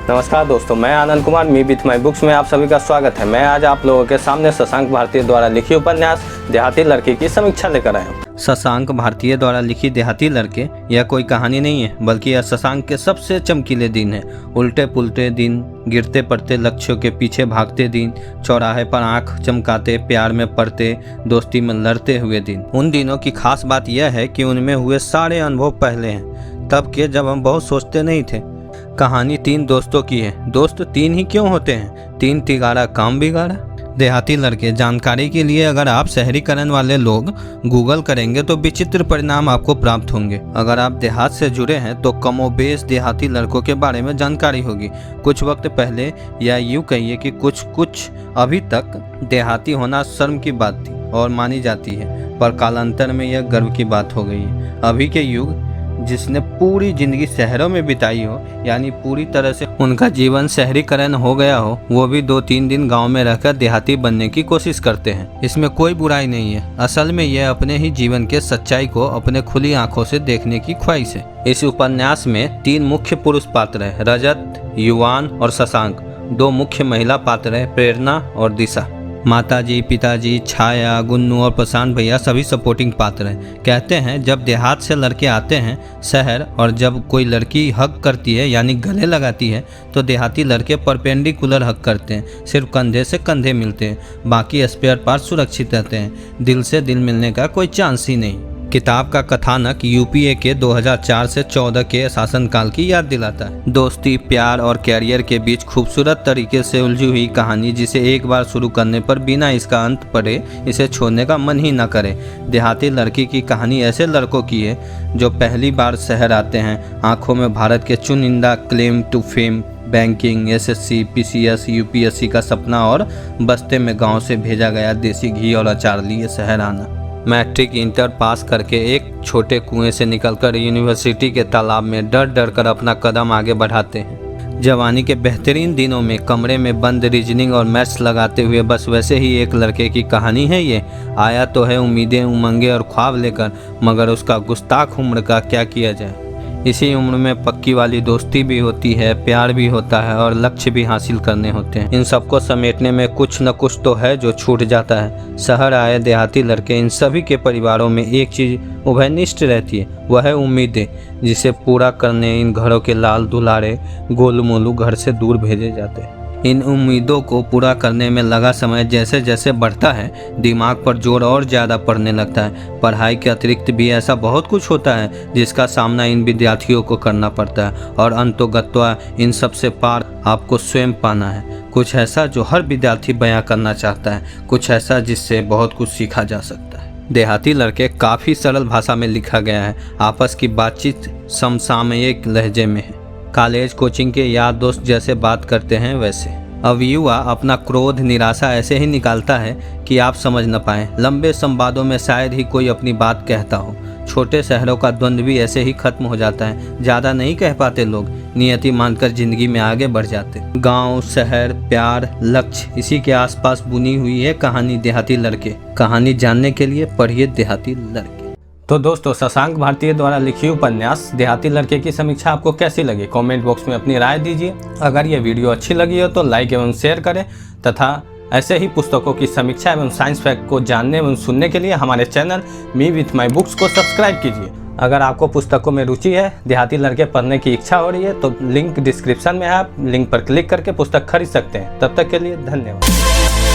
नमस्कार दोस्तों, मैं Anand Kumar me with my books में आप सभी का स्वागत है। मैं आज आप लोगों के सामने शशांक भारतीय द्वारा लिखी उपन्यास देहाती लड़के की समीक्षा लेकर आया हूँ। शशांक भारतीय द्वारा लिखी देहाती लड़के यह कोई कहानी नहीं है, बल्कि यह शशांक के सबसे चमकीले दिन है। उल्टे पुल्टे दिन, गिरते पड़ते लक्ष्यों के पीछे भागते दिन, चौराहे पर आंख चमकाते, प्यार में पड़ते, दोस्ती में लड़ते हुए दिन। उन दिनों की खास बात यह है कि उनमें हुए सारे अनुभव पहले हैं, तब के जब हम बहुत सोचते नहीं थे। कहानी 3 दोस्तों की है। दोस्त 3 ही क्यों होते हैं? 3 तिगाड़ा काम बिगाड़ा। देहाती लड़के जानकारी के लिए अगर आप शहरीकरण वाले लोग गूगल करेंगे तो विचित्र परिणाम आपको प्राप्त होंगे। अगर आप देहात से जुड़े हैं तो कमोबेश देहाती लड़कों के बारे में जानकारी होगी। कुछ वक्त पहले या यूँ कहिए कि कुछ अभी तक देहाती होना शर्म की बात थी और मानी जाती है, पर कालांतर में यह गर्व की बात हो गई है। अभी के युग जिसने पूरी जिंदगी शहरों में बिताई हो, यानी पूरी तरह से उनका जीवन शहरीकरण हो गया हो, वो भी 2-3 दिन गांव में रहकर देहाती बनने की कोशिश करते हैं। इसमें कोई बुराई नहीं है। असल में यह अपने ही जीवन के सच्चाई को अपने खुली आंखों से देखने की ख्वाहिश है। इस उपन्यास में 3 मुख्य पुरुष पात्र है, रजत, युवान और शशांक। 2 मुख्य महिला पात्र है, प्रेरणा और दिशा। माताजी, पिताजी, छाया, गुन्नू और प्रशांत भैया सभी सपोर्टिंग पात्र हैं। कहते हैं जब देहात से लड़के आते हैं शहर, और जब कोई लड़की हक करती है यानी गले लगाती है, तो देहाती लड़के परपेंडिकुलर हक करते हैं। सिर्फ कंधे से कंधे मिलते हैं, बाकी स्पेयर पार्ट सुरक्षित रहते हैं। दिल से दिल मिलने का कोई चांस ही नहीं। किताब का कथानक यूपीए के 2004 से 14 के शासनकाल की याद दिलाता है। दोस्ती, प्यार और कैरियर के बीच खूबसूरत तरीके से उलझी हुई कहानी, जिसे एक बार शुरू करने पर बिना इसका अंत पड़े इसे छोड़ने का मन ही न करे। देहाती लड़की की कहानी ऐसे लड़कों की है जो पहली बार शहर आते हैं। आंखों में भारत के चुनिंदा claim to fame, banking, SSC, PCS, UPSC का सपना, और बस्ते में गाँव से भेजा गया देसी घी और अचार लिए शहर आना। मैट्रिक इंटर पास करके एक छोटे कुएं से निकलकर यूनिवर्सिटी के तालाब में डर डर कर अपना कदम आगे बढ़ाते हैं। जवानी के बेहतरीन दिनों में कमरे में बंद रीजनिंग और मैथ्स लगाते हुए, बस वैसे ही एक लड़के की कहानी है ये। आया तो है उम्मीदें, उमंगे और ख्वाब लेकर, मगर उसका गुस्ताख उम्र का क्या किया जाए। इसी उम्र में पक्की वाली दोस्ती भी होती है, प्यार भी होता है और लक्ष्य भी हासिल करने होते हैं। इन सबको समेटने में कुछ न कुछ तो है जो छूट जाता है। शहर आए देहाती लड़के, इन सभी के परिवारों में एक चीज़ उभयनिष्ठ रहती है, वह है उम्मीदें, जिसे पूरा करने इन घरों के लाल दुलारे गोलू मोलू घर से दूर भेजे जाते हैं। इन उम्मीदों को पूरा करने में लगा समय जैसे जैसे बढ़ता है, दिमाग पर जोर और ज़्यादा पड़ने लगता है। पढ़ाई के अतिरिक्त भी ऐसा बहुत कुछ होता है जिसका सामना इन विद्यार्थियों को करना पड़ता है, और अंतोगत्वा इन सब से पार आपको स्वयं पाना है। कुछ ऐसा जो हर विद्यार्थी बयां करना चाहता है, कुछ ऐसा जिससे बहुत कुछ सीखा जा सकता है। देहाती लड़के काफ़ी सरल भाषा में लिखा गया है। आपस की बातचीत समसामयिक लहजे में है। कॉलेज कोचिंग के यार दोस्त जैसे बात करते हैं वैसे। अब युवा अपना क्रोध, निराशा ऐसे ही निकालता है कि आप समझ न पाएं। लंबे संवादों में शायद ही कोई अपनी बात कहता हो। छोटे शहरों का द्वंद्व भी ऐसे ही खत्म हो जाता है। ज़्यादा नहीं कह पाते लोग, नियति मानकर जिंदगी में आगे बढ़ जाते। गांव, शहर, प्यार, लक्ष्य, इसी के आसपास बुनी हुई है कहानी देहाती लड़के। कहानी जानने के लिए पढ़िए देहाती लड़के। तो दोस्तों, शशांक भारतीय द्वारा लिखी उपन्यास देहाती लड़के की समीक्षा आपको कैसी लगी? कमेंट बॉक्स में अपनी राय दीजिए। अगर ये वीडियो अच्छी लगी हो तो लाइक एवं शेयर करें, तथा ऐसे ही पुस्तकों की समीक्षा एवं साइंस फैक्ट को जानने एवं सुनने के लिए हमारे channel me with my books को सब्सक्राइब कीजिए। अगर आपको पुस्तकों में रुचि है, देहाती लड़के पढ़ने की इच्छा हो रही है, तो लिंक डिस्क्रिप्शन में है, आप लिंक पर क्लिक करके पुस्तक खरीद सकते हैं। तब तक के लिए धन्यवाद।